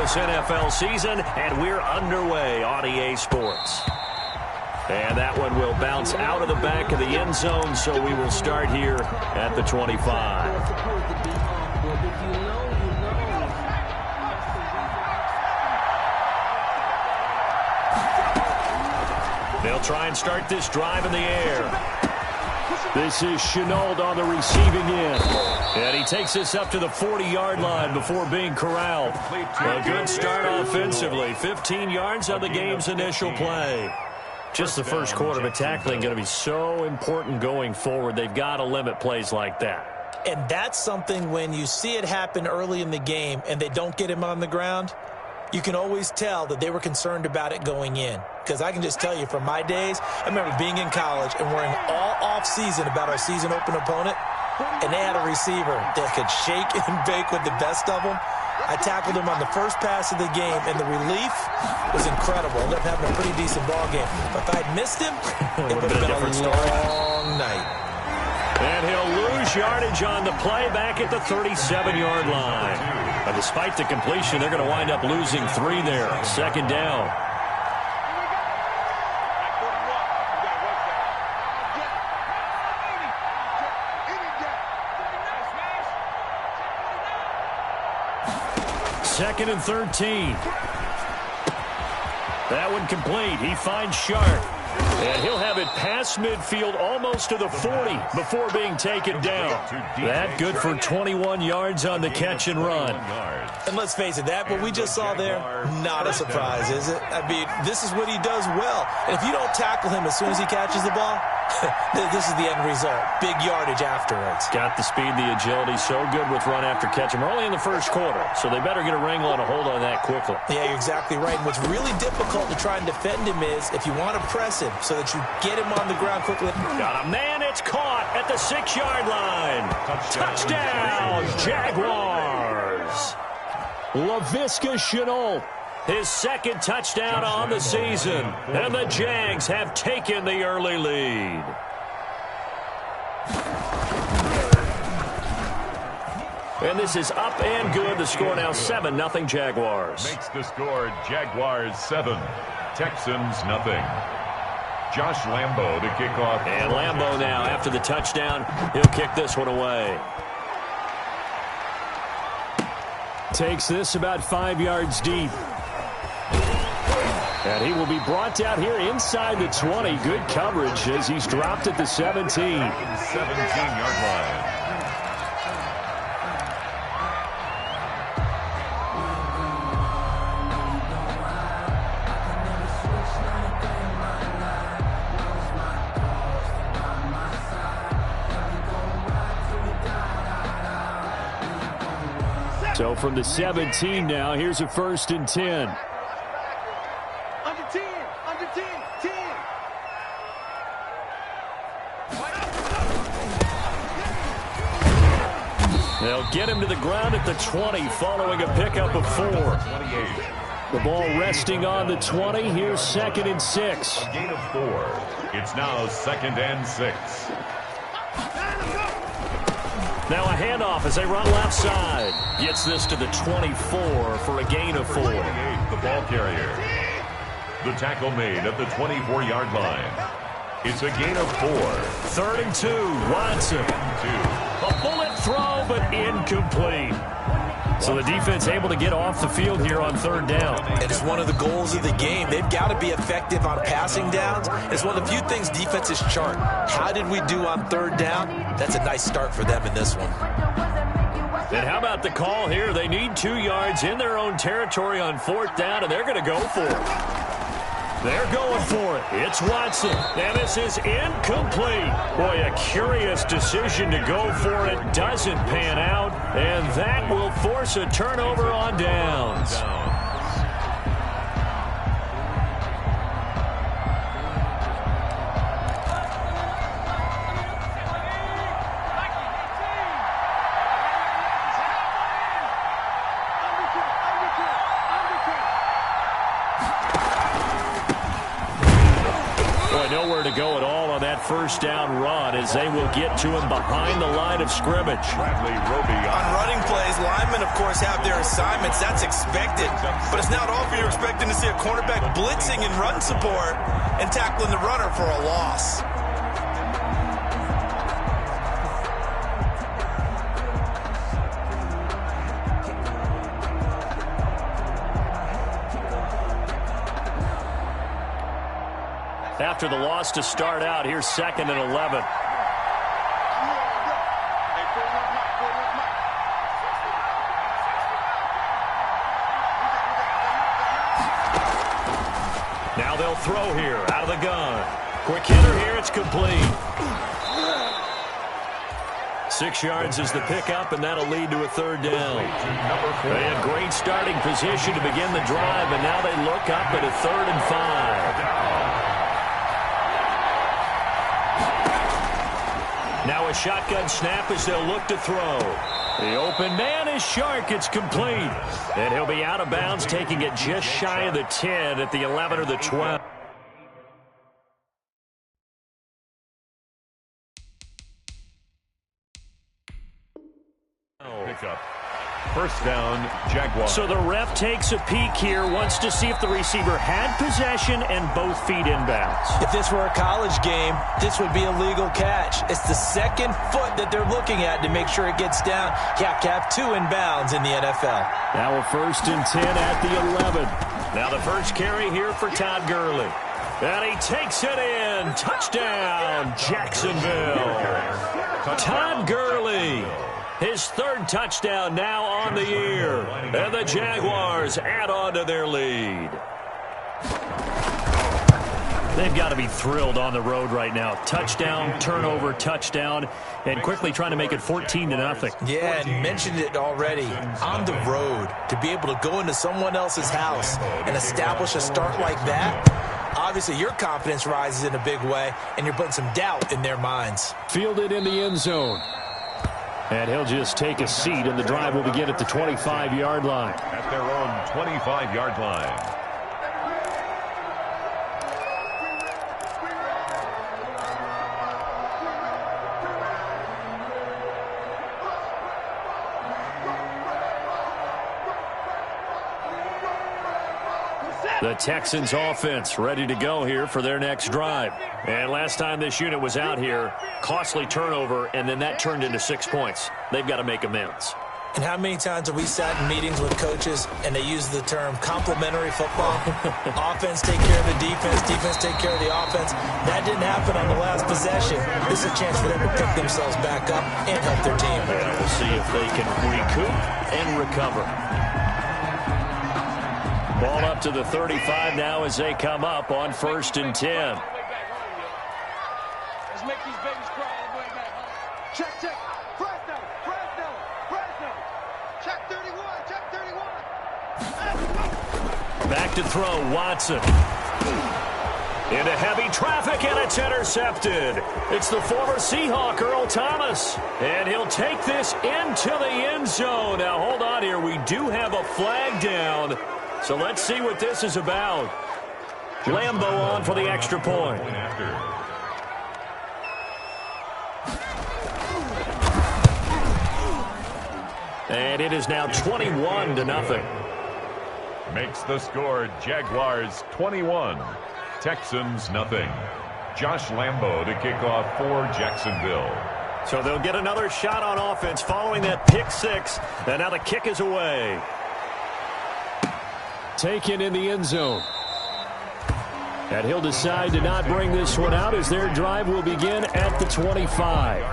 this NFL season, and we're underway on EA Sports. And that one will bounce out of the back of the end zone, so we will start here at the 25. They'll try and start this drive in the air. This is Chenault on the receiving end. And he takes this up to the 40-yard line before being corralled. A good start offensively. 15 yards on the game's initial play. Just the first quarter, but tackling going to be so important going forward. They've got to limit plays like that. And that's something when you see it happen early in the game and they don't get him on the ground, you can always tell that they were concerned about it going in. Because I can just tell you from my days, I remember being in college and worrying all off-season about our season open opponent, and they had a receiver that could shake and bake with the best of them. I tackled him on the first pass of the game, and the relief was incredible. I ended up having a pretty decent ball game. But if I'd missed him, it would have been a long night. And he'll lose yardage on the play back at the 37-yard line. But despite the completion, they're going to wind up losing 3 there. Second down. Second and 13. That one complete. He finds Sharp. And he'll have it past midfield almost to the 40 before being taken down. That good for 21 yards on the catch and run. And let's face it, that what we just saw there, not a surprise, is it? I mean, this is what he does well. And if you don't tackle him as soon as he catches the ball, this is the end result. Big yardage afterwards. Got the speed, the agility, so good with run after catch. And we're only in the first quarter, so they better get a wrangle and a hold on that quickly. Yeah, you're exactly right. And what's really difficult to try and defend him is if you want to press him so that you get him on the ground quickly. Got a man, it's caught at the 6-yard line. Touchdown, Jaguars. Laviska Shenault, his second touchdown on the season. And the Jags have taken the early lead. And this is up and good. The score now 7-0 Jaguars. Makes the score Jaguars 7, Texans nothing. Josh Lambo to kick off. And Lambo now, after the touchdown, he'll kick this one away. Takes this about 5 yards deep. And he will be brought down here inside the 20. Good coverage as he's dropped at the 17. 17-yard line. So from the 17 now, here's a 1st and 10. Under 10, 10. They'll get him to the ground at the 20 following a pickup of 4. 28. The ball resting on the 20. Here's 2nd and 6. A gain of 4. It's now 2nd and 6. Now a handoff as they run left side. Gets this to the 24 for a gain of 4. 28, the ball carrier. The tackle made at the 24-yard line. It's a gain of 4. 3rd and 2. Watson. A bullet throw, but incomplete. So the defense able to get off the field here on 3rd down. And it's one of the goals of the game. They've got to be effective on passing downs. It's one of the few things defenses chart. How did we do on 3rd down? That's a nice start for them in this one. And how about the call here? They need 2 yards in their own territory on 4th down, and they're going to go for it. They're going for it. It's Watson. And this is incomplete. Boy, a curious decision to go for it. Doesn't pan out. And that will force a turnover on downs. first down run as they will get to him behind the line of scrimmage. On running plays, linemen, of course, have their assignments. That's expected. But it's not often you're expecting to see a cornerback blitzing in run support and tackling the runner for a loss. After the loss to start out, here's 2nd and 11. Now they'll throw here out of the gun. Quick hitter here, it's complete. 6 yards is the pickup, and that'll lead to a 3rd down. They had great starting position to begin the drive, and now they look up at a 3rd and 5. Now a shotgun snap as they'll look to throw. The open man is Shark. It's complete. And he'll be out of bounds, taking it just shy of the 10 at the 11 or the 12. Pickup. First down, Jaguars. So the ref takes a peek here, wants to see if the receiver had possession and both feet inbounds. If this were a college game, this would be a legal catch. It's the 2nd foot that they're looking at to make sure it gets down. You have to have 2 inbounds in the NFL. Now a 1st and 10 at the 11. Now the first carry here for Todd Gurley. And he takes it in. Touchdown, Jacksonville. Todd Gurley. His 3rd touchdown now on the year. And the Jaguars add on to their lead. They've got to be thrilled on the road right now. Touchdown, turnover, touchdown, and quickly trying to make it 14-0. Yeah, and mentioned it already. On the road, to be able to go into someone else's house and establish a start like that, obviously your confidence rises in a big way, and you're putting some doubt in their minds. Fielded in the end zone. And he'll just take a seat, and the drive will begin at the 25-yard line. At their own 25-yard line. The Texans offense ready to go here for their next drive. And last time this unit was out here, costly turnover, and then that turned into 6 points. They've got to make amends. And how many times have we sat in meetings with coaches and they use the term complementary football? Offense take care of the defense, defense take care of the offense. That didn't happen on the last possession. This is a chance for them to pick themselves back up and help their team. And we'll see if they can recoup and recover. Ball up to the 35 now as they come up on 1st and 10. Let's make these babies cry all the way back. Check. Fresno. Check 31. Back to throw, Watson. Into heavy traffic, and it's intercepted. It's the former Seahawk, Earl Thomas. And he'll take this into the end zone. Now, hold on here. We do have a flag down. So let's see what this is about. Lambo on for the extra point. And it is now 21-0. Makes the score Jaguars 21, Texans nothing. Josh Lambo to kick off for Jacksonville. So they'll get another shot on offense following that pick 6. And now the kick is away. Taken in the end zone. And he'll decide to not bring this one out as their drive will begin at the 25.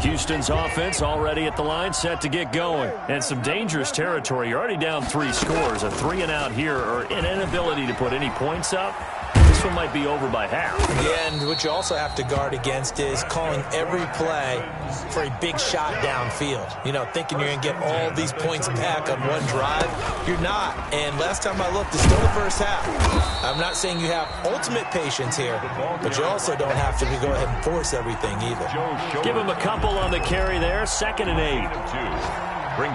Houston's offense already at the line, set to get going. And some dangerous territory. You're already down 3 scores. A 3-and-out here, or an inability to put any points up. this one might be over by half. Yeah, and what you also have to guard against is calling every play for a big shot downfield. You know, thinking you're going to get all these points back on one drive. You're not. And last time I looked, it's still the first half. I'm not saying you have ultimate patience here, but you also don't have to go ahead and force everything either. Give him a couple on the carry there. 2nd and 8.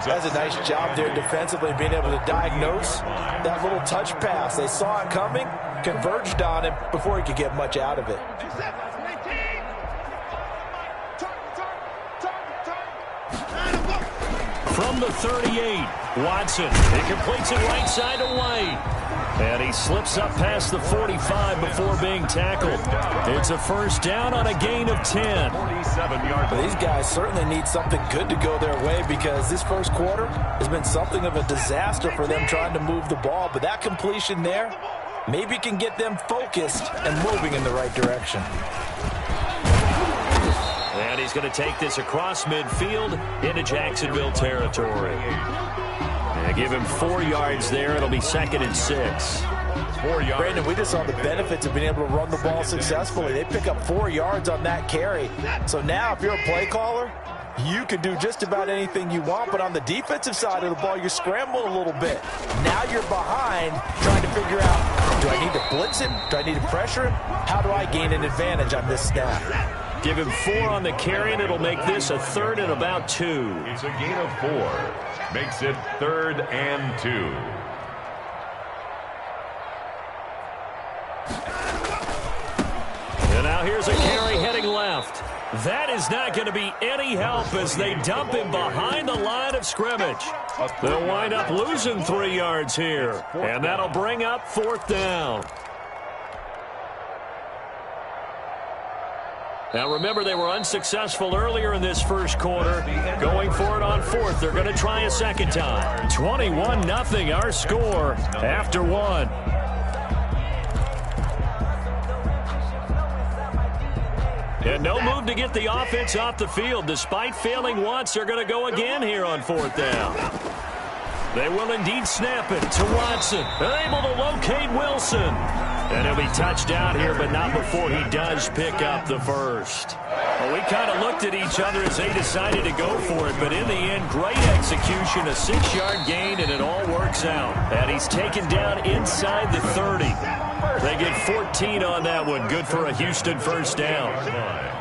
That's a nice job there defensively, being able to diagnose that little touch pass. They saw it coming, converged on him before he could get much out of it. From the 38, Watson. He completes it right side to White. And he slips up past the 45 before being tackled. It's a first down on a gain of 10. 47 yards. Well, these guys certainly need something good to go their way, because this first quarter has been something of a disaster for them trying to move the ball. But that completion there maybe can get them focused and moving in the right direction. And he's going to take this across midfield into Jacksonville territory. And give him 4 yards there. It'll be 2nd and 6. 4 yards. Brandon, we just saw the benefits of being able to run the ball successfully. They pick up 4 yards on that carry. So now if you're a play caller, you can do just about anything you want. But on the defensive side of the ball, you're scrambling a little bit. Now you're behind trying to figure out, do I need to blitz him? Do I need to pressure him? How do I gain an advantage on this snap? Give him 4 on the carry, and it'll make this a 3rd and about 2. It's a gain of 4. Makes it 3rd and 2. And now here's a carry heading left. That is not going to be any help as they dump him behind the line of scrimmage. They'll wind up losing 3 yards here, and that'll bring up 4th down. Now, remember, they were unsuccessful earlier in this first quarter. Going for it on 4th. They're going to try a second time. 21-0, our score after 1. And no move to get the offense off the field. Despite failing once, they're going to go again here on 4th down. They will indeed snap it to Watson. They're able to locate Wilson. And he'll be touched out here, but not before he does pick up the first. Well, we kind of looked at each other as they decided to go for it, but in the end, great execution, a 6-yard gain, and it all works out. And he's taken down inside the 30. They get 14 on that one. Good for a Houston first down.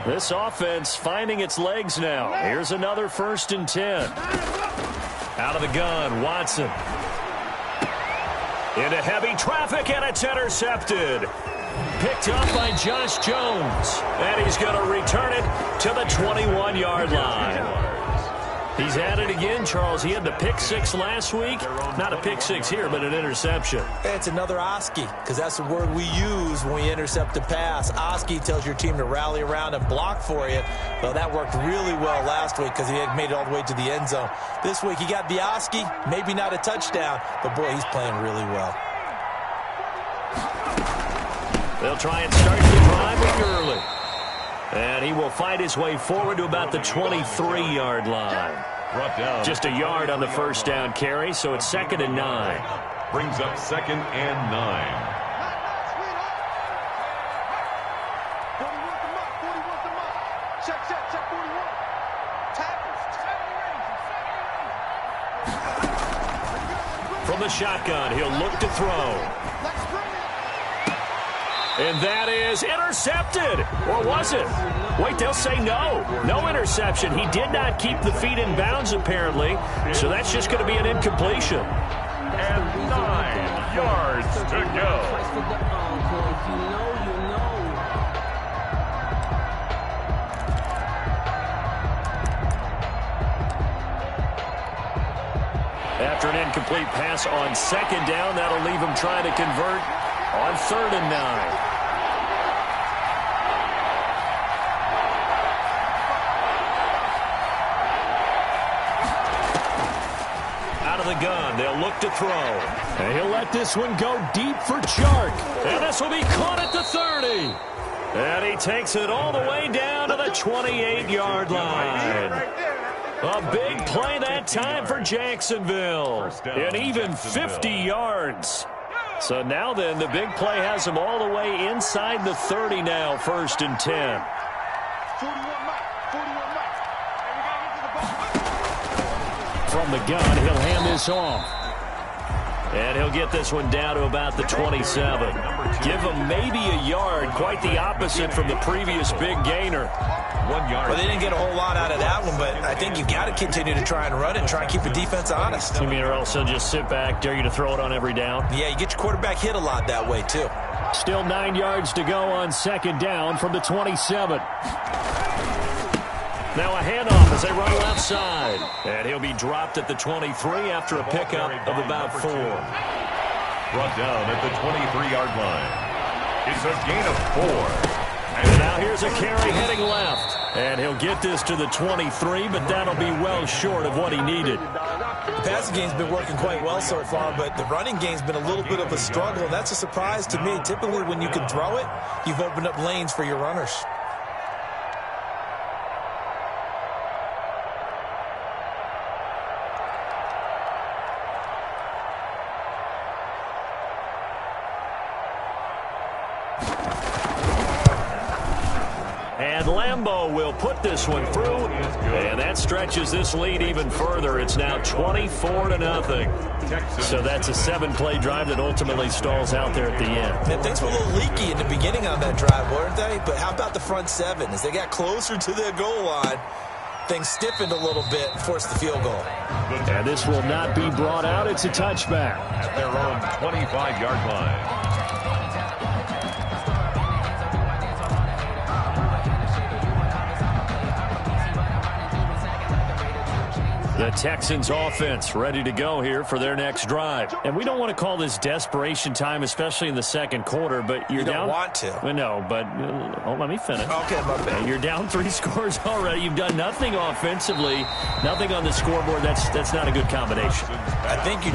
This offense finding its legs now. Here's another 1st and 10. Out of the gun, Watson. Into heavy traffic, and it's intercepted. Picked up by Josh Jones. And he's going to return it to the 21-yard line. He's at it again, Charles. He had the pick 6 last week. Not a pick 6 here, but an interception. It's another Oski, because that's the word we use when we intercept a pass. Oski tells your team to rally around and block for you. Well, that worked really well last week because he had made it all the way to the end zone. This week he got the Oski, maybe not a touchdown, but boy, he's playing really well. They'll try and start the drive with Gurley. And he will fight his way forward to about the 23-yard line. Just a yard on the first down carry, so it's 2nd and 9. Brings up 2nd and 9. From the shotgun, he'll look to throw. And that is intercepted. Or was it? Wait, they'll say no. No interception. He did not keep the feet in bounds, apparently. So that's just going to be an incompletion. And 9 yards to go. After an incomplete pass on 2nd down, that'll leave him trying to convert on 3rd and 9. Out of the gun, they'll look to throw. And he'll let this one go deep for Chark. And this will be caught at the 30. And he takes it all the way down to the 28-yard line. A big play that time for Jacksonville. And even 50 yards. So now then, the big play has him all the way inside the 30 now, 1st and 10. 41 Mike. From the gun, he'll hand this off. And he'll get this one down to about the 27. Give him maybe a yard, quite the opposite from the previous big gainer. 1 yard. Well, they didn't get a whole lot out of that one, but I think you've got to continue to try and run it and try and keep the defense honest. You mean, or else they'll just sit back, dare you to throw it on every down? Yeah, you get your quarterback hit a lot that way, too. Still 9 yards to go on 2nd down from the 27. Now a handoff as they run left side. And he'll be dropped at the 23 after a pickup of about 4. Brought down at the 23-yard line. It's a gain of 4. And now here's a carry heading left. And he'll get this to the 23, but that'll be well short of what he needed. The passing game's been working quite well so far, but the running game's been a little bit of a struggle, and that's a surprise to me. Typically, when you can throw it, you've opened up lanes for your runners. And Lambeau will put this one through, and that stretches this lead even further. It's now 24-0. So that's a 7-play drive that ultimately stalls out there at the end. And things were a little leaky in the beginning on that drive, weren't they? But how about the front 7? As they got closer to their goal line, things stiffened a little bit and forced the field goal. And this will not be brought out. It's a touchback. At their own 25-yard line. The Texans offense ready to go here for their next drive. And we don't want to call this desperation time, especially in the second quarter, but you're down. You don't want to. Well, no, but let me finish. Okay, my bad. You're down 3 scores already. You've done nothing offensively, nothing on the scoreboard. That's not a good combination. I think you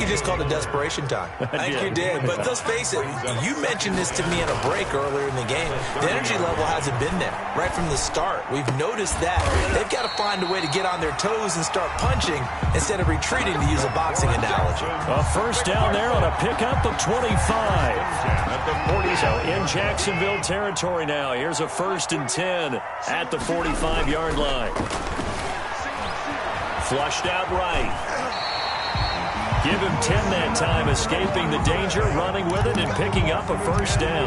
just called it desperation time. I think you did. But let's face it, you mentioned this to me in a break earlier in the game. The energy level hasn't been there right from the start. We've noticed that. They've got to find a way to get on their toes and start punching instead of retreating, to use a boxing analogy. A first down there on a pickup of 25. So in Jacksonville territory now. Here's a 1st and 10 at the 45-yard line. Flushed out right. Give him 10 that time, escaping the danger, running with it, and picking up a first down.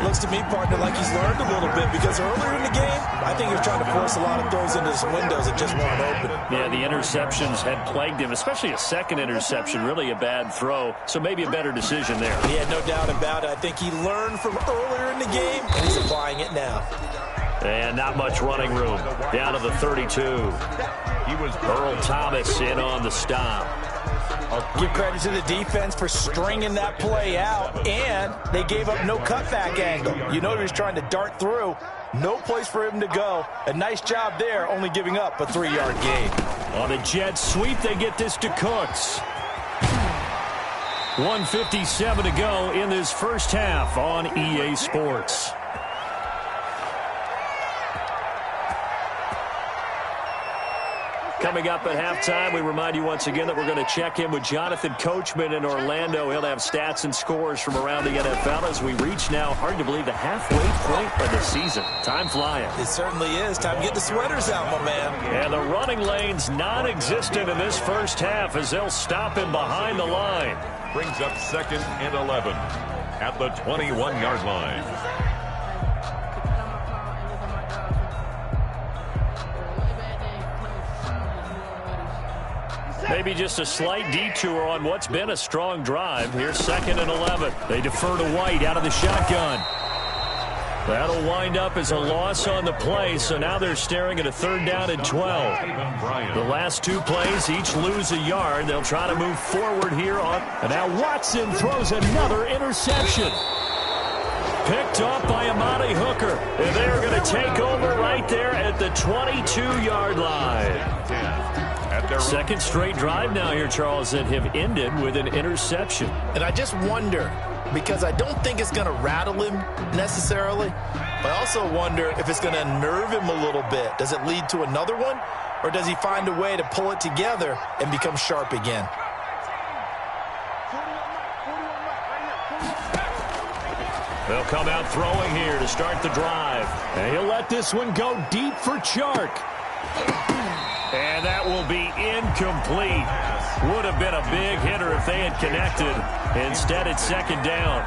Looks to me, partner, like he's learned a little bit, because earlier in the game, I think he was trying to force a lot of throws into some windows that just weren't open. Yeah, the interceptions had plagued him, especially a second interception, really a bad throw, so maybe a better decision there. Yeah, no doubt about it. I think he learned from earlier in the game, and he's applying it now. And not much running room. Down to the 32. Earl Thomas in on the stop. Give credit to the defense for stringing that play out, and they gave up no cutback angle. You know he was trying to dart through. No place for him to go. A nice job there, only giving up a 3-yard gain. On the jet sweep, they get this to Cooks. 1:57 to go in this first half on EA Sports. Coming up at halftime, we remind you once again that we're going to check in with Jonathan Coachman in Orlando. He'll have stats and scores from around the NFL as we reach now, hard to believe, the halfway point of the season. Time flying. It certainly is. Time to get the sweaters out, my man. And the running lane's non-existent in this first half as they'll stop him behind the line. Brings up 2nd and 11 at the 21-yard line. Maybe just a slight detour on what's been a strong drive. Here's 2nd and 11. They defer to White out of the shotgun. That'll wind up as a loss on the play, so now they're staring at a 3rd down and 12. The last 2 plays each lose a yard. They'll try to move forward here on. And now Watson throws another interception. Picked off by Amani Hooker. And they're going to take over right there at the 22-yard line. 2nd straight drive now here, Charles, that have ended with an interception. And I just wonder, because I don't think it's going to rattle him necessarily, but I also wonder if it's going to unnerve him a little bit. Does it lead to another one, or does he find a way to pull it together and become sharp again? They'll come out throwing here to start the drive. And he'll let this one go deep for Chark. And that will be incomplete. Would have been a big hitter if they had connected. Instead, it's second down.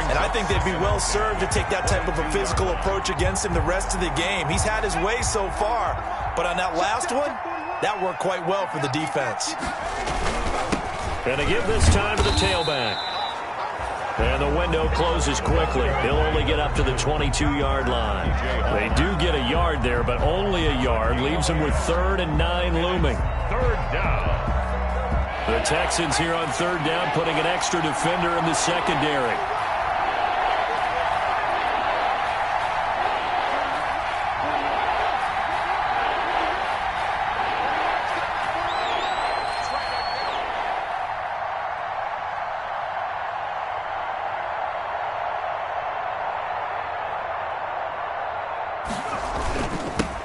And I think they'd be well served to take that type of a physical approach against him the rest of the game. He's had his way so far. But on that last one, that worked quite well for the defense. And to give this time to the tailback. And the window closes quickly. He'll only get up to the 22-yard line. They do get a yard there, but only a yard. Leaves them with 3rd and 9 looming. Third down. The Texans here on 3rd down, putting an extra defender in the secondary.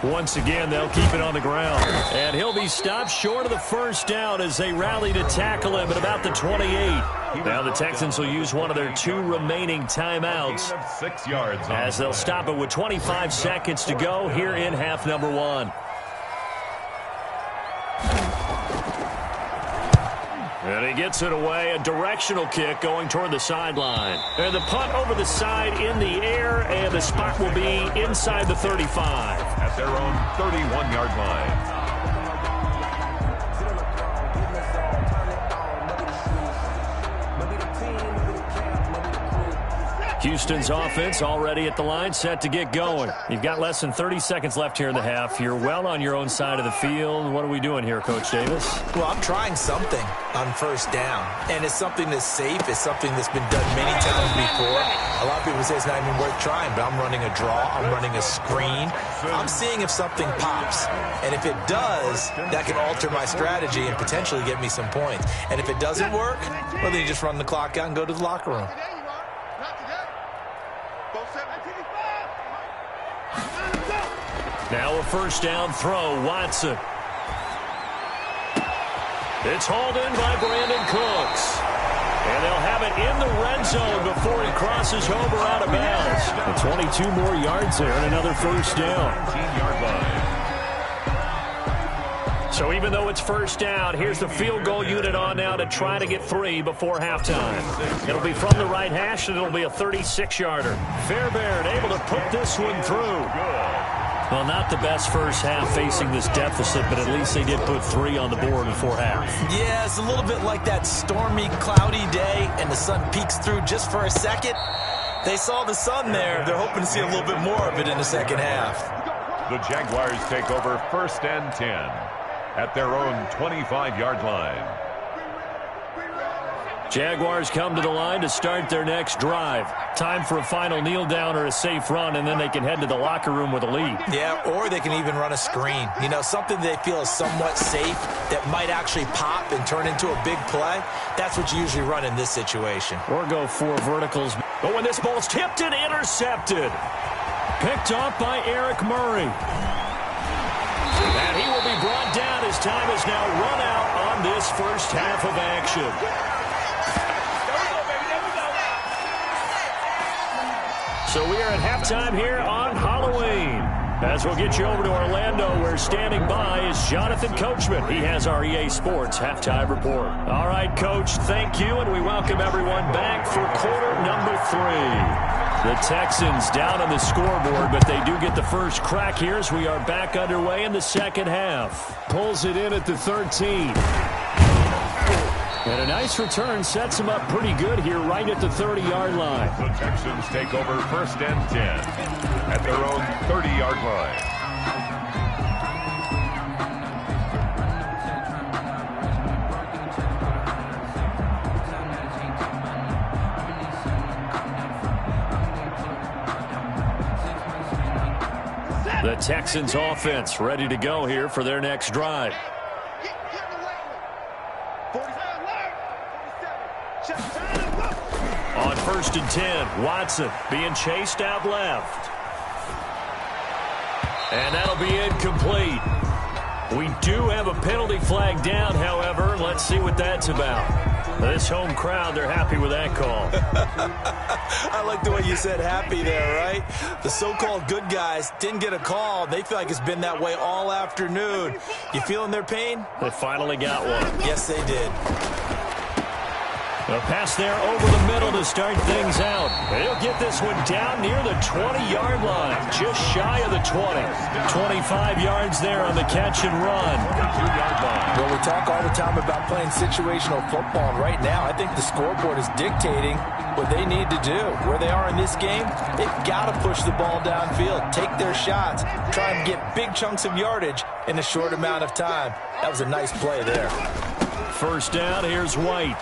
Once again, they'll keep it on the ground. And he'll be stopped short of the first down as they rally to tackle him at about the 28. Now the Texans will use one of their 2 remaining timeouts 6 yards as they'll stop it with 25 seconds to go here in half number 1. And he gets it away, a directional kick going toward the sideline. And the punt over the side in the air, and the spot will be inside the 35. At their own 31-yard line. Houston's offense already at the line, set to get going. You've got less than 30 seconds left here in the half. You're well on your own side of the field. What are we doing here, Coach Davis? Well, I'm trying something on first down, and it's something that's safe. It's something that's been done many times before. A lot of people say it's not even worth trying, but I'm running a draw. I'm running a screen. I'm seeing if something pops, and if it does, that can alter my strategy and potentially get me some points. And if it doesn't work, well, then you just run the clock out and go to the locker room. Now a first down throw, Watson. It's hauled in by Brandon Cooks. And they'll have it in the red zone before he crosses over out of bounds. And 22 more yards there and another first down. 18-yard line. So even though it's first down, here's the field goal unit on now to try to get 3 before halftime. It'll be from the right hash, and it'll be a 36-yarder. Fairbairn able to put this one through. Well, not the best first half facing this deficit, but at least they did put 3 on the board before half. Yeah, it's a little bit like that stormy, cloudy day, and the sun peeks through just for a second. They saw the sun there. They're hoping to see a little bit more of it in the second half. The Jaguars take over 1st and 10 at their own 25-yard line. Jaguars come to the line to start their next drive. Time for a final kneel down or a safe run, and then they can head to the locker room with a lead. Yeah, or they can even run a screen. You know, something they feel is somewhat safe that might actually pop and turn into a big play. That's what you usually run in this situation. Or go 4 verticals. But when this ball's tipped and intercepted. Picked off by Eric Murray. And he will be brought down as time is now run out on this first half of action. So we are at halftime here on Halloween. As we'll get you over to Orlando, where standing by is Jonathan Coachman. He has our EA Sports halftime report. All right, Coach, thank you, and we welcome everyone back for quarter number 3. The Texans down on the scoreboard, but they do get the first crack here as we are back underway in the second half. Pulls it in at the 13. And a nice return sets him up pretty good here right at the 30-yard line. The Texans take over 1st and 10 at their own 30-yard line. The Texans offense ready to go here for their next drive. On 1st and 10, Watson being chased out left. And that'll be incomplete. We do have a penalty flag down, however. Let's see what that's about. This home crowd, they're happy with that call. I like the way you said happy there, right? The so-called good guys didn't get a call. They feel like it's been that way all afternoon. You feeling their pain? They finally got one. Yes, they did. A pass there over the middle to start things out. He'll get this one down near the 20-yard line, just shy of the 20. 25 yards there on the catch and run. 2-yard line. Well, we talk all the time about playing situational football, and right now I think the scoreboard is dictating what they need to do. Where they are in this game, they've got to push the ball downfield, take their shots, try and get big chunks of yardage in a short amount of time. That was a nice play there. First down, here's White.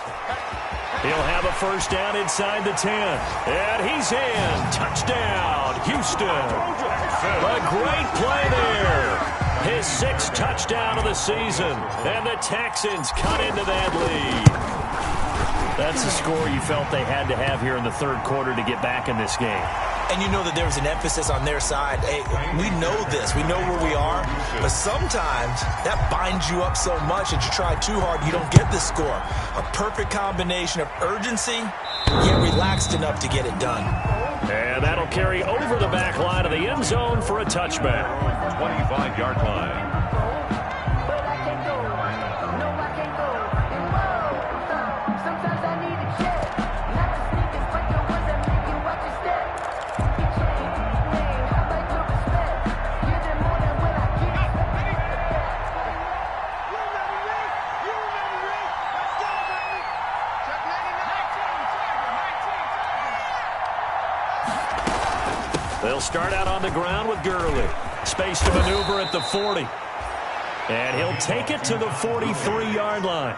He'll have a first down inside the 10. And he's in. Touchdown, Houston. A great play there. His 6th touchdown of the season. And the Texans cut into that lead. That's the score you felt they had to have here in the third quarter to get back in this game. And you know that there was an emphasis on their side. Hey, we know this. We know where we are. But sometimes that binds you up so much that you try too hard, you don't get the score. A perfect combination of urgency, yet relaxed enough to get it done. And that'll carry over the back line of the end zone for a touchback. 25-yard line. They'll start out on the ground with Gurley. Space to maneuver at the 40. And he'll take it to the 43-yard line.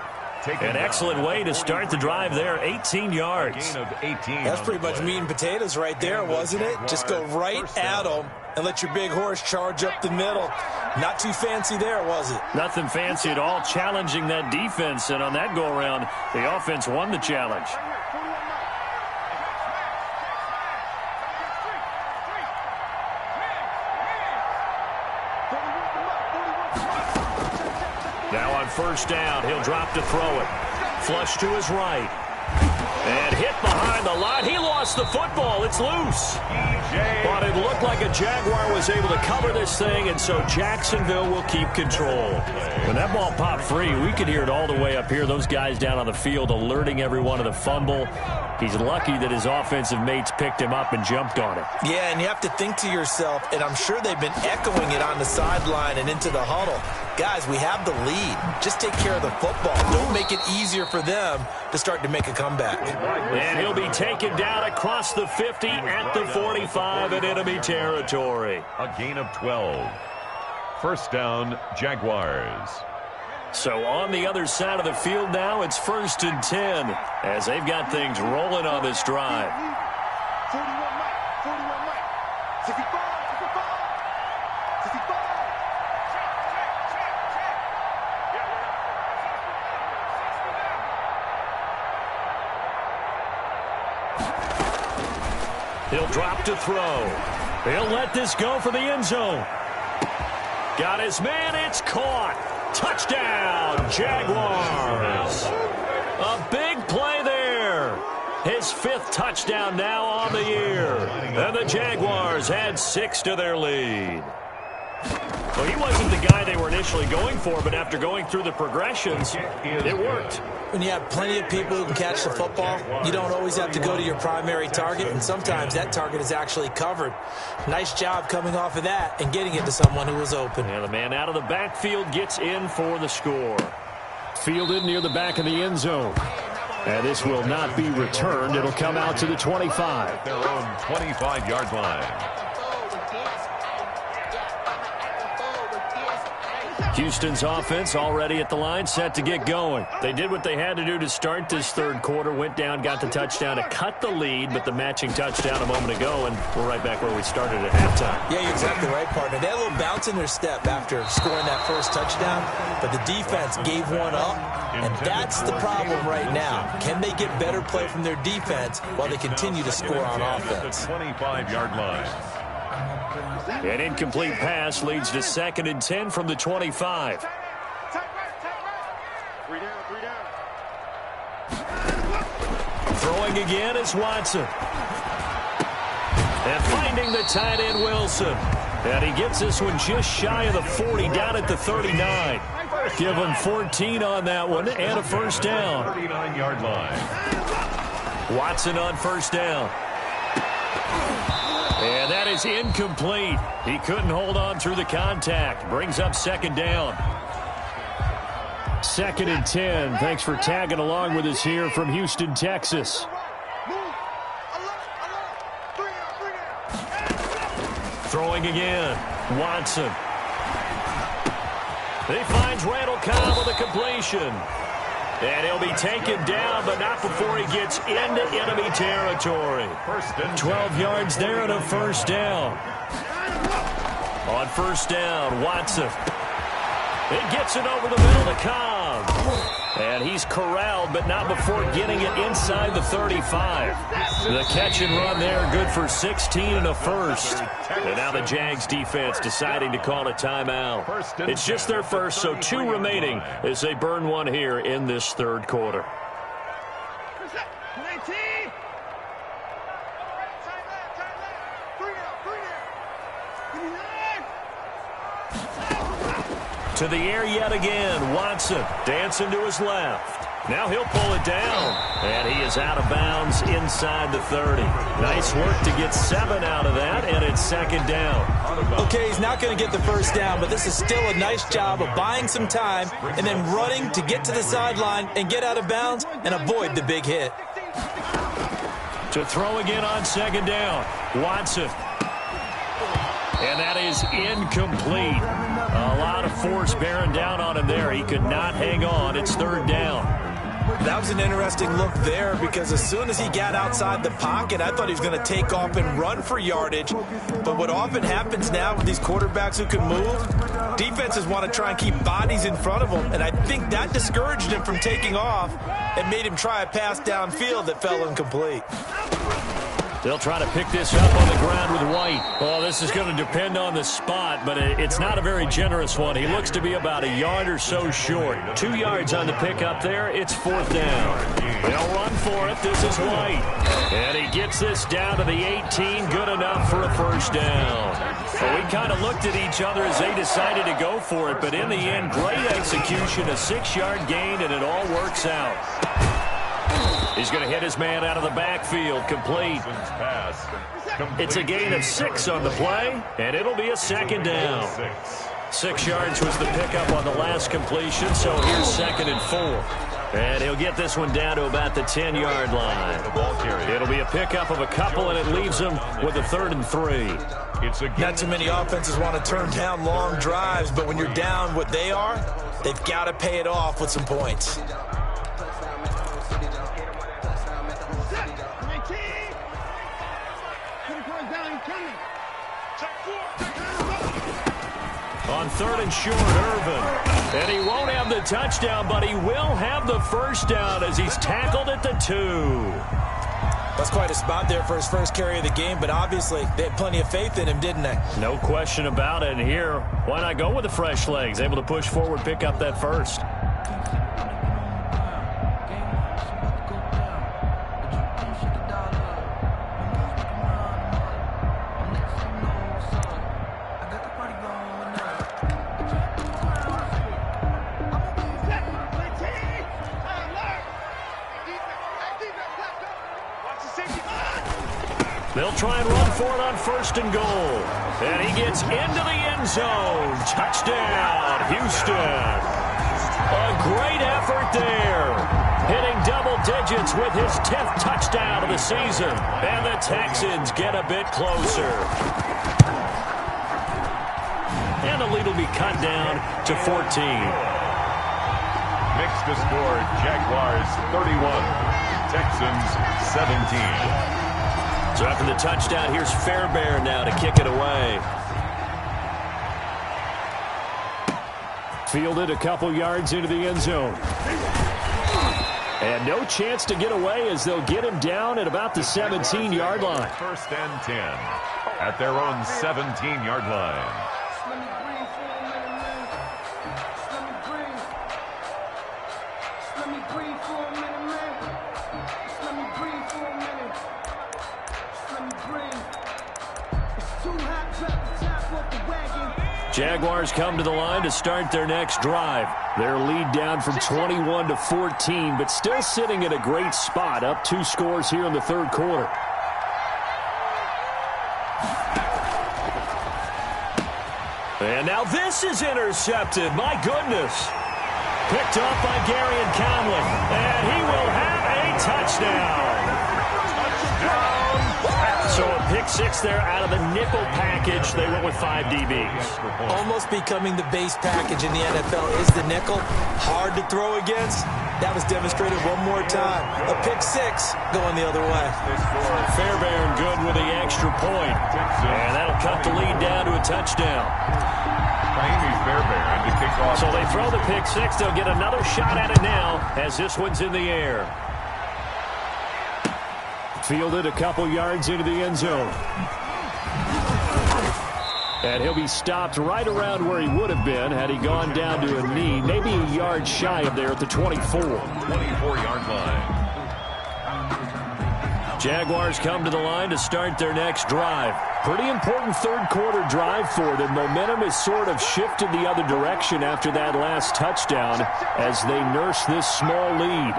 An excellent way to start the drive there, 18 yards. That's pretty much meat and potatoes right there, wasn't it? Just go right at them and let your big horse charge up the middle. Not too fancy there, was it? Nothing fancy at all, challenging that defense. And on that go-around, the offense won the challenge. Now on first down, he'll drop to throw it. Flush to his right. And hit behind the line. He lost the football. It's loose. But it looked like a Jaguar was able to cover this thing, and so Jacksonville will keep control. When that ball popped free, we could hear it all the way up here. Those guys down on the field alerting everyone of the fumble. He's lucky that his offensive mates picked him up and jumped on it. Yeah, and you have to think to yourself, and I'm sure they've been echoing it on the sideline and into the huddle. Guys, we have the lead. Just take care of the football. Don't make it easier for them to start to make a comeback. And he'll be taken down across the 50 at the 45 in enemy territory. A gain of 12. First down, Jaguars. So on the other side of the field now, it's 1st and 10 as they've got things rolling on this drive. 41 Mike, 65, 65. He'll drop to throw. He'll let this go for the end zone. Got his man, it's caught. Touchdown, Jaguars. A big play there. His 5th touchdown now on the year. And the Jaguars had 6 to their lead. Well, he wasn't the guy they were initially going for, but after going through the progressions, it worked. When you have plenty of people who can catch the football, you don't always have to go to your primary target, and sometimes that target is actually covered. Nice job coming off of that and getting it to someone who was open. And the man out of the backfield gets in for the score. Fielded near the back of the end zone. And this will not be returned. It'll come out to the 25. Their own 25-yard line. Houston's offense already at the line, set to get going. They did what they had to do to start this third quarter, went down, got the touchdown to cut the lead, but the matching touchdown a moment ago, and we're right back where we started at halftime. Yeah, you're exactly right, partner. They had a little bounce in their step after scoring that first touchdown, but the defense gave one up, and that's the problem right now. Can they get better play from their defense while they continue to score on offense? 25-yard line. An incomplete pass leads to 2nd and 10 from the 25. Throwing again is Watson. And finding the tight end, Wilson. And he gets this one just shy of the 40, down at the 39. Give him 14 on that one and a first down. 39-yard line. Watson on first down. And that is incomplete. He couldn't hold on through the contact. Brings up second down. 2nd and 10. Thanks for tagging along with us here from Houston, Texas. Throwing again. Watson. He finds Randall Cobb with a completion. And he'll be taken down, but not before he gets into enemy territory. 12 yards there and a first down. On first down, Watson. It gets it over the middle to Cobb. And he's corralled, but not before getting it inside the 35. The catch and run there, good for 16 and a first. And now the Jags defense deciding to call a timeout. It's just their first, so 2 remaining as they burn one here in this third quarter. To the air yet again. Watson dancing to his left. Now he'll pull it down. And he is out of bounds inside the 30. Nice work to get 7 out of that, and it's second down. Okay, he's not going to get the first down, but this is still a nice job of buying some time and then running to get to the sideline and get out of bounds and avoid the big hit. To throw again on second down. Watson. And that is incomplete. A lot of force bearing down on him there. He could not hang on. It's third down. That was an interesting look there because as soon as he got outside the pocket, I thought he was going to take off and run for yardage. But what often happens now with these quarterbacks who can move, defenses want to try and keep bodies in front of them. And I think that discouraged him from taking off and made him try a pass downfield that fell incomplete. They'll try to pick this up on the ground with White. Well, this is going to depend on the spot, but it's not a very generous one. He looks to be about a yard or so short. 2 yards on the pickup there. It's fourth down. They'll run for it. This is White. And he gets this down to the 18. Good enough for a first down. Well, we kind of looked at each other as they decided to go for it, but in the end, great execution, a 6-yard gain, and it all works out. He's going to hit his man out of the backfield. Complete. It's a gain of 6 on the play, and it'll be a second down. 6 yards was the pickup on the last completion, so here's 2nd and 4. And he'll get this one down to about the 10-yard line. It'll be a pickup of a couple, and it leaves him with a 3rd and 3. Not too many offenses want to turn down long drives, but when you're down what they are, they've got to pay it off with some points. On 3rd and short, Irvin. And he won't have the touchdown, but he will have the first down as he's tackled at the 2. That's quite a spot there for his first carry of the game, but obviously they had plenty of faith in him, didn't they? No question about it. And here, why not go with the fresh legs? Able to push forward, pick up that first. They'll try and run for it on 1st and goal. And he gets into the end zone. Touchdown, Houston. A great effort there. Hitting double digits with his 10th touchdown of the season. And the Texans get a bit closer. And the lead will be cut down to 14. Mixed to score, Jaguars 31, Texans 17. So after the touchdown, here's Fairbairn now to kick it away. Fielded a couple yards into the end zone. And no chance to get away as they'll get him down at about the 17-yard line. 1st and 10 at their own 17-yard line. Jaguars come to the line to start their next drive. Their lead down from 21 to 14, but still sitting at a great spot, up 2 scores here in the third quarter. And now this is intercepted. My goodness. Picked off by Garyon Conley. And he will have a touchdown. So a pick 6 there out of the nickel package. They went with 5 DBs. Almost becoming the base package in the NFL is the nickel. Hard to throw against. That was demonstrated one more time. A pick 6 going the other way. Fairbairn good with the extra point. And that'll cut the lead down to a touchdown. So they throw the pick 6. They'll get another shot at it now as this one's in the air. Fielded a couple yards into the end zone. And he'll be stopped right around where he would have been had he gone down to a knee, maybe a yard shy of there at the 24. 24-yard line. Jaguars come to the line to start their next drive. Pretty important third quarter drive for them. Momentum has sort of shifted the other direction after that last touchdown as they nurse this small lead.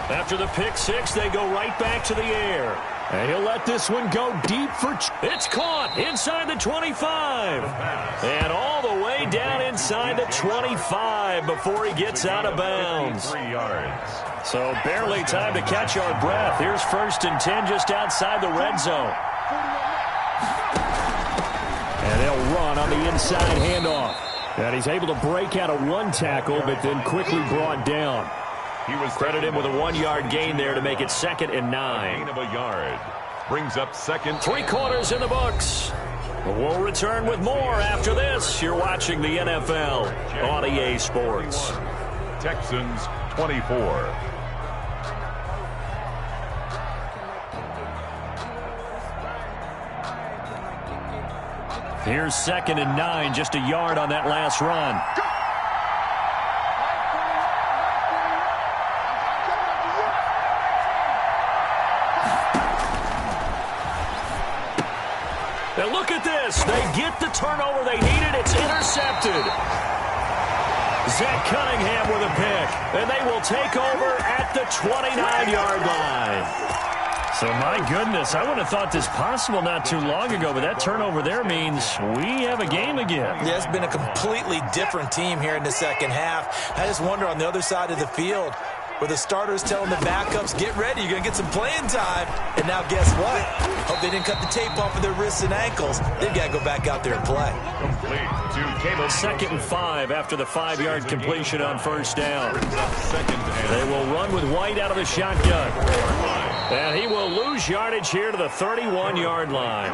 After the pick 6, they go right back to the air. And he'll let this one go deep for... It's caught inside the 25. And all the way down inside the 25 before he gets out of bounds. 3 yards. So barely time to catch our breath. Here's 1st and 10 just outside the red zone. And they'll run on the inside handoff. And he's able to break out of 1 tackle, but then quickly brought down. He was credited with a 1-yard gain there to make it 2nd and 9. Gain of a yard. Brings up 2nd. 3 quarters in the books. We'll return with more after this. You're watching the NFL on EA Sports. Texans 24. Here's 2nd and 9, just a yard on that last run. Now look at this. They get the turnover they needed. It's intercepted. Zach Cunningham with a pick. And they will take over at the 29-yard line. So, my goodness, I would have thought this possible not too long ago, but that turnover there means we have a game again. Yeah, it's been a completely different team here in the second half. I just wonder on the other side of the field, where the starters telling the backups, get ready, you're going to get some playing time. And now guess what? Hope they didn't cut the tape off of their wrists and ankles. They've got to go back out there and play. Complete to Caleb. 2nd and 5 after the 5-yard completion on 1st down. They will run with White out of the shotgun. And he will lose yardage here to the 31-yard line.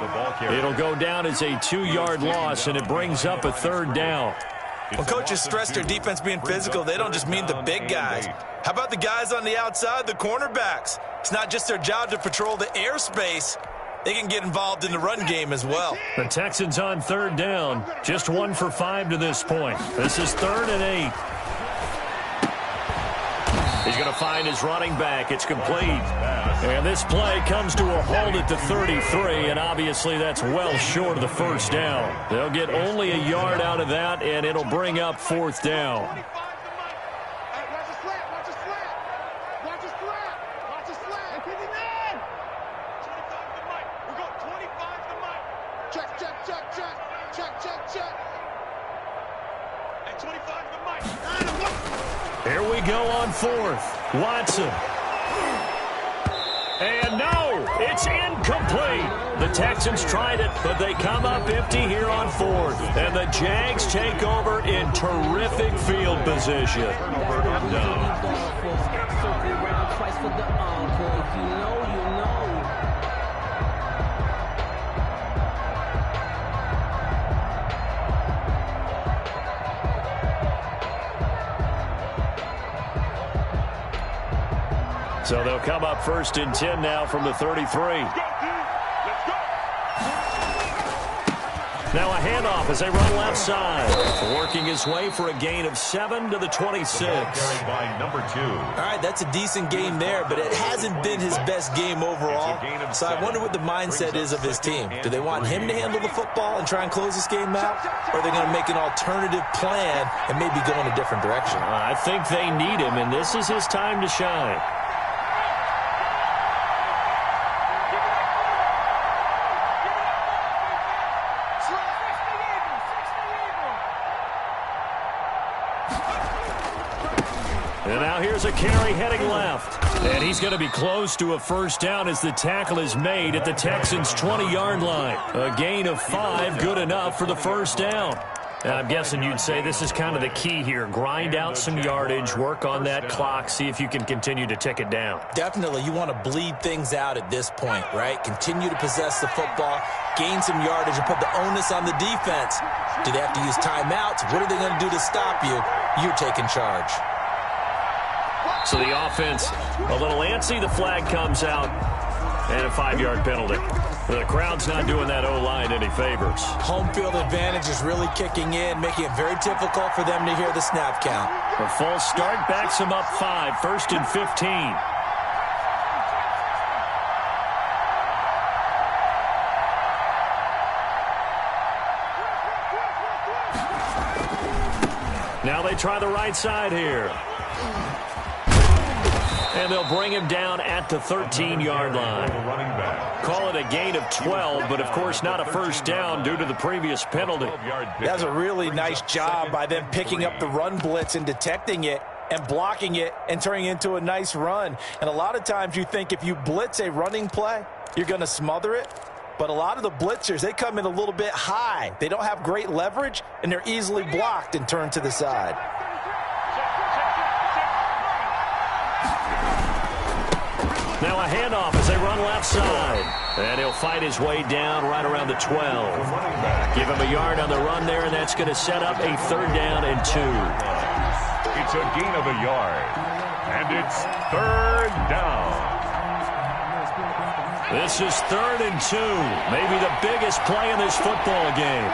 It'll go down as a 2-yard loss, and it brings up a 3rd down. When coaches stress their defense being physical, they don't just mean the big guys. How about the guys on the outside, the cornerbacks? It's not just their job to patrol the airspace. They can get involved in the run game as well. The Texans on 3rd down. Just 1 for 5 to this point. This is 3rd and 8. He's going to find his running back. It's complete. And this play comes to a halt at the 33, and obviously that's well short of the 1st down. They'll get only a yard out of that, and it'll bring up 4th down. Here we go on 4th. Watson. And no, it's incomplete. The Texans tried it, but they come up empty here on 4th. And the Jags take over in terrific field position. So they'll come up 1st and 10 now from the 33. Now a handoff as they run left side. Working his way for a gain of 7 to the 26. Carried by number 2. All right, that's a decent game there, but it hasn't been his best game overall. So I wonder what the mindset is of his team. Do they want him to handle the football and try and close this game out? Or are they going to make an alternative plan and maybe go in a different direction? I think they need him, and this is his time to shine. And now here's a carry heading left. And he's going to be close to a first down as the tackle is made at the Texans' 20-yard line. A gain of 5, good enough for the first down. And I'm guessing you'd say this is kind of the key here. Grind out some yardage, work on that clock, see if you can continue to tick it down. Definitely, you want to bleed things out at this point, right? Continue to possess the football, gain some yardage, and put the onus on the defense. Do they have to use timeouts? What are they going to do to stop you? You're taking charge. So the offense a little antsy. The flag comes out, and a 5-yard penalty. The crowd's not doing that O-line any favors. Home field advantage is really kicking in, making it very difficult for them to hear the snap count. A false start backs them up 5, 1st and 15. Now they try the right side here. And they'll bring him down at the 13-yard line. Call it a gain of 12, but of course not a first down due to the previous penalty. That's a really nice job by them picking up the run blitz and detecting it and blocking it and turning it into a nice run. And a lot of times you think if you blitz a running play, you're going to smother it. But a lot of the blitzers, they come in a little bit high. They don't have great leverage, and they're easily blocked and turned to the side. Now a handoff as they run left side. And he'll fight his way down right around the 12. Give him a yard on the run there, and that's going to set up a 3rd down and 2. It's a gain of a yard. And it's 3rd down. This is 3rd and 2. Maybe the biggest play in this football game.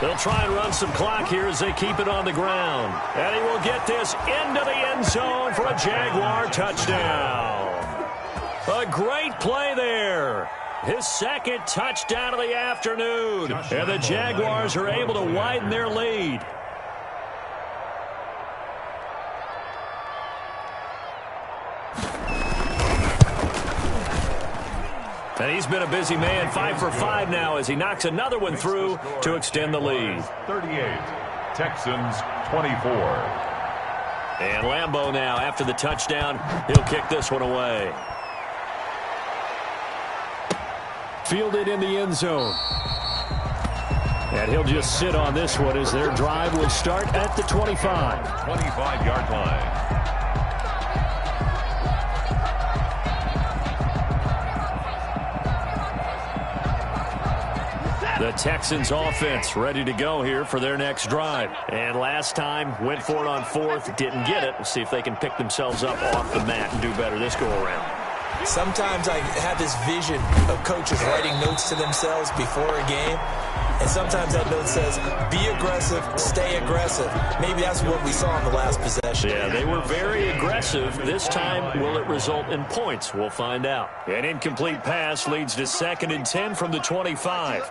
They'll try and run some clock here as they keep it on the ground. And he will get this into the end zone for a Jaguar touchdown. A great play there. His 2nd touchdown of the afternoon. And the Jaguars are able to widen their lead. And he's been a busy man, 5 for 5 now as he knocks another one through to extend the lead. 38, Texans 24. And Lambeau now, after the touchdown, he'll kick this one away. Fielded in the end zone. And he'll just sit on this one as their drive will start at the 25. 25-yard line. The Texans offense ready to go here for their next drive. And last time, went for it on 4th, didn't get it. We'll see if they can pick themselves up off the mat and do better this go-around. Sometimes I have this vision of coaches writing notes to themselves before a game. And sometimes that note says, be aggressive, stay aggressive. Maybe that's what we saw in the last possession. Yeah, they were very aggressive. This time, will it result in points? We'll find out. An incomplete pass leads to 2nd and 10 from the 25.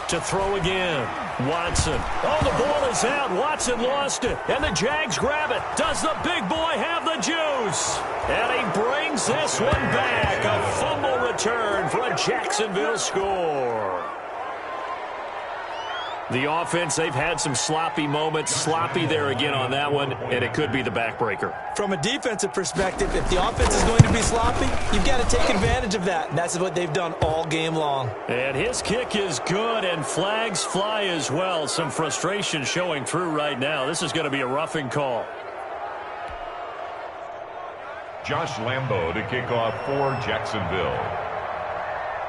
To throw again. Watson. Oh, the ball is out. Watson lost it. And the Jags grab it. Does the big boy have the juice? And he brings this one back. A fumble return for a Jacksonville score. The offense, they've had some sloppy moments. Sloppy there again on that one, and it could be the backbreaker. From a defensive perspective, if the offense is going to be sloppy, you've got to take advantage of that, and that's what they've done all game long. And his kick is good, and flags fly as well. Some frustration showing through right now. This is going to be a roughing call. Josh Lambeau to kick off for Jacksonville.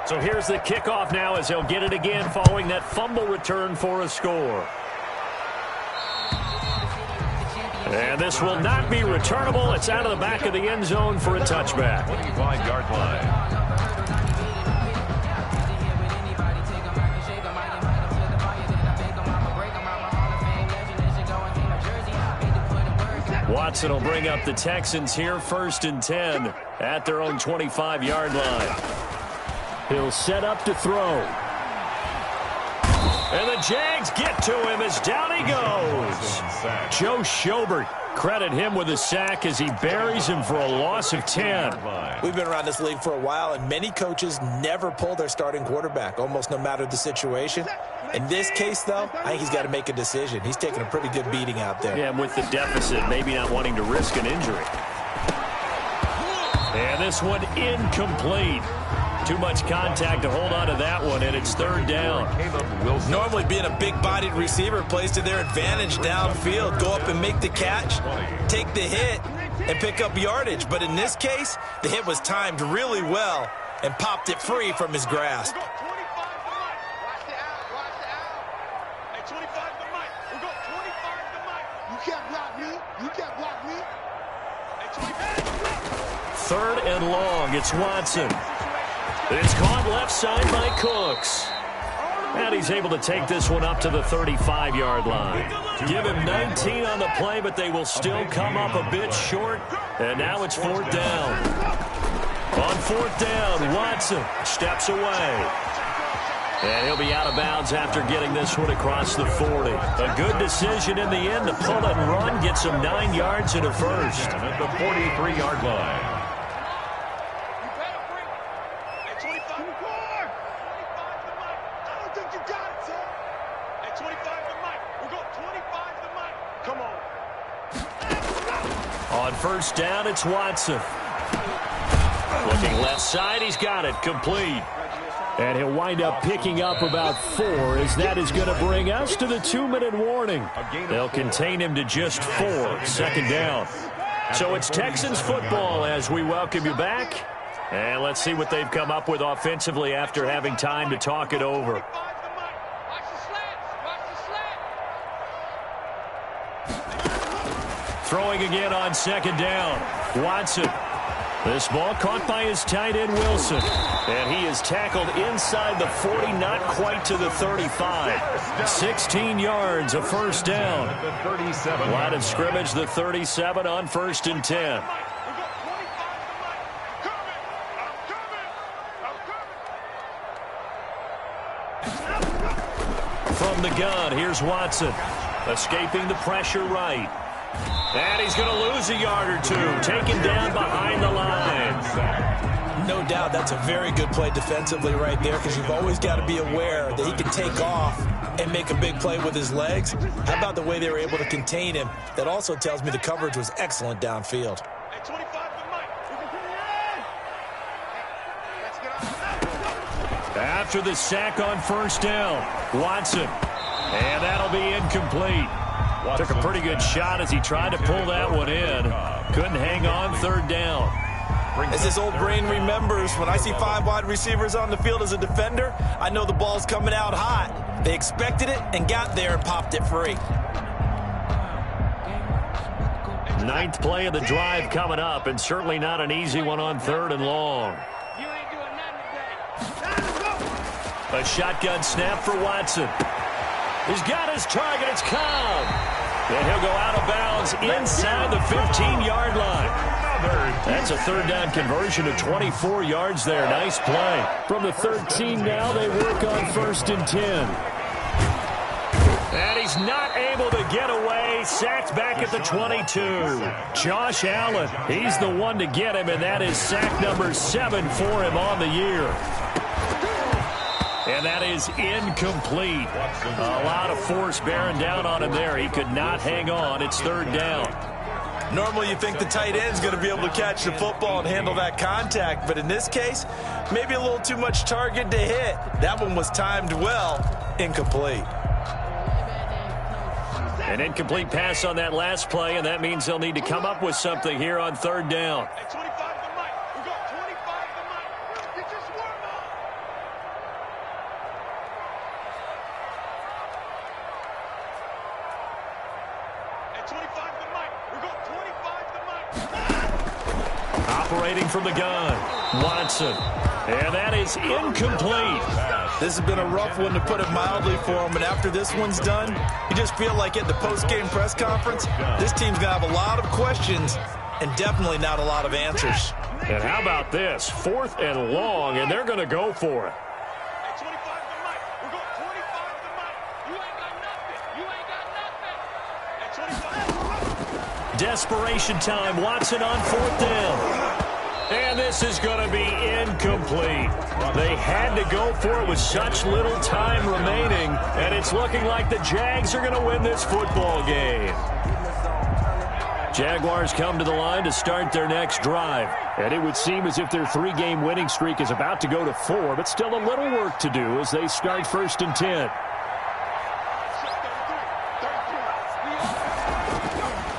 So here's the kickoff now as he'll get it again following that fumble return for a score. And this will not be returnable. It's out of the back of the end zone for a touchback. 25-yard line. Watson will bring up the Texans here, 1st and 10 at their own 25-yard line. He'll set up to throw. And the Jags get to him as down he goes. Joe Schobert, credit him with a sack as he buries him for a loss of 10. We've been around this league for a while, and many coaches never pull their starting quarterback, almost no matter the situation. In this case, though, I think he's got to make a decision. He's taking a pretty good beating out there. Yeah, with the deficit, maybe not wanting to risk an injury. And this one incomplete. Too much contact to hold on to that one, and it's 3rd down. Normally being a big-bodied receiver plays to their advantage downfield. Go up and make the catch, take the hit, and pick up yardage. But in this case, the hit was timed really well and popped it free from his grasp. Third and long. It's Watson. It's caught left side by Cooks. And he's able to take this one up to the 35-yard line. Give him 19 on the play, but they will still come up a bit short. And now it's 4th down. On 4th down, Watson steps away. And he'll be out of bounds after getting this one across the 40. A good decision in the end to pull it and run, get some 9 yards and a first. At the 43-yard line. On 1st down, it's Watson. Looking left side, he's got it, complete. And he'll wind up picking up about 4, as that is going to bring us to the 2-minute warning. They'll contain him to just 4, 2nd down. So it's Texans football as we welcome you back. And let's see what they've come up with offensively after having time to talk it over. Throwing again on 2nd down. Watson. This ball caught by his tight end, Wilson. And he is tackled inside the 40, not quite to the 35. 16 yards, a 1st down. Line of scrimmage, the 37 on 1st and 10. From the gun, here's Watson. Escaping the pressure right. And he's going to lose a yard or 2. Taken down behind the line. No doubt that's a very good play defensively right there, because you've always got to be aware that he can take off and make a big play with his legs. How about the way they were able to contain him? That also tells me the coverage was excellent downfield. After the sack on 1st down, Watson. And that'll be incomplete. Took a pretty good shot as he tried to pull that one in. Couldn't hang on, 3rd down. As this old brain remembers, when I see 5 wide receivers on the field as a defender, I know the ball's coming out hot. They expected it and got there and popped it free. 9th play of the drive coming up, and certainly not an easy one on 3rd and long. A shotgun snap for Watson. He's got his target. It's Cobb. And he'll go out of bounds inside the 15-yard line. That's a 3rd down conversion of 24 yards there. Nice play. From the 13 now, they work on 1st and 10. And he's not able to get away. Sacked back at the 22. Josh Allen, he's the one to get him, and that is sack number 7 for him on the year. And that is incomplete. A lot of force bearing down on him there. He could not hang on. It's 3rd down. Normally you think the tight end's going to be able to catch the football and handle that contact, but in this case, maybe a little too much target to hit. That one was timed well. Incomplete. An incomplete pass on that last play, and that means they'll need to come up with something here on 3rd down. Operating from the gun, Watson. And that is incomplete. This has been a rough one, to put it mildly, for him. And after this one's done, you just feel like at the post-game press conference, this team's going to have a lot of questions and definitely not a lot of answers. And how about this? 4th and long, and they're going to go for it. Desperation time. Watson on 4th down. And this is going to be incomplete. They had to go for it with such little time remaining, and it's looking like the Jags are going to win this football game. Jaguars come to the line to start their next drive. And it would seem as if their 3-game winning streak is about to go to 4, but still a little work to do as they start 1st and 10.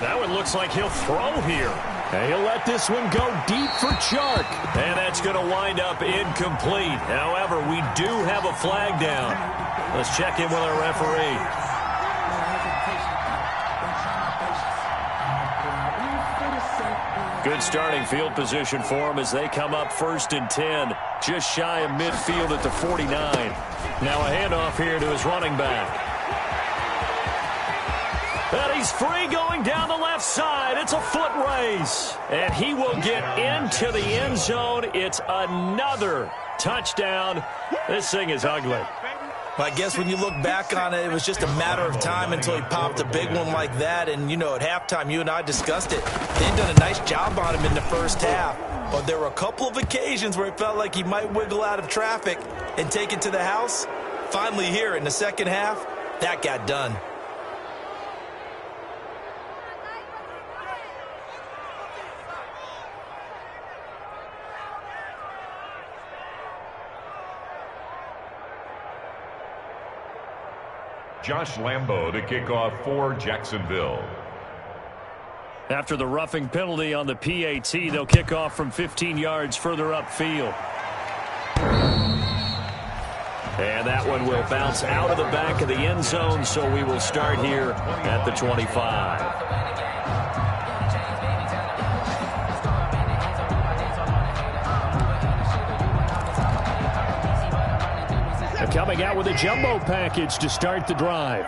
That one looks like he'll throw here. And he'll let this one go deep for Chark. And that's going to wind up incomplete. However, we do have a flag down. Let's check in with our referee. Good starting field position for them as they come up 1st and 10. Just shy of midfield at the 49. Now a handoff here to his running back. And he's free going down the left side. It's a foot race. And he will get into the end zone. It's another touchdown. This thing is ugly. Well, I guess when you look back on it, it was just a matter of time until he popped a big one like that. And, you know, at halftime, you and I discussed it. They'd done a nice job on him in the first half. But there were a couple of occasions where it felt like he might wiggle out of traffic and take it to the house. Finally here in the second half, that got done. Josh Lambo to kick off for Jacksonville. After the roughing penalty on the PAT, they'll kick off from 15 yards further upfield. And that one will bounce out of the back of the end zone, so we will start here at the 25. Coming out with a jumbo package to start the drive.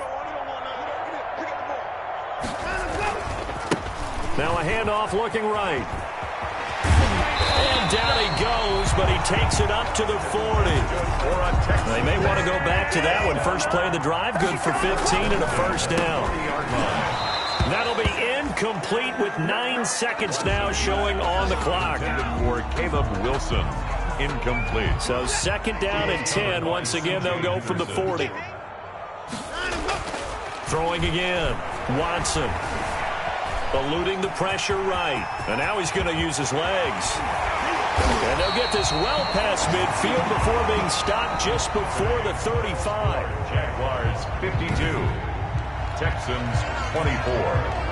Now a handoff looking right. And down he goes, but he takes it up to the 40. They may want to go back to that one. First play of the drive, good for 15 and a first down. That'll be incomplete with 9 seconds now showing on the clock. For Caleb Wilson. Incomplete. So 2nd down and 10. Once again, they'll go from the 40. Throwing again. Watson. Eluding the pressure right. And now he's going to use his legs. And they'll get this well past midfield before being stopped just before the 35. Jaguars 52. Texans 24.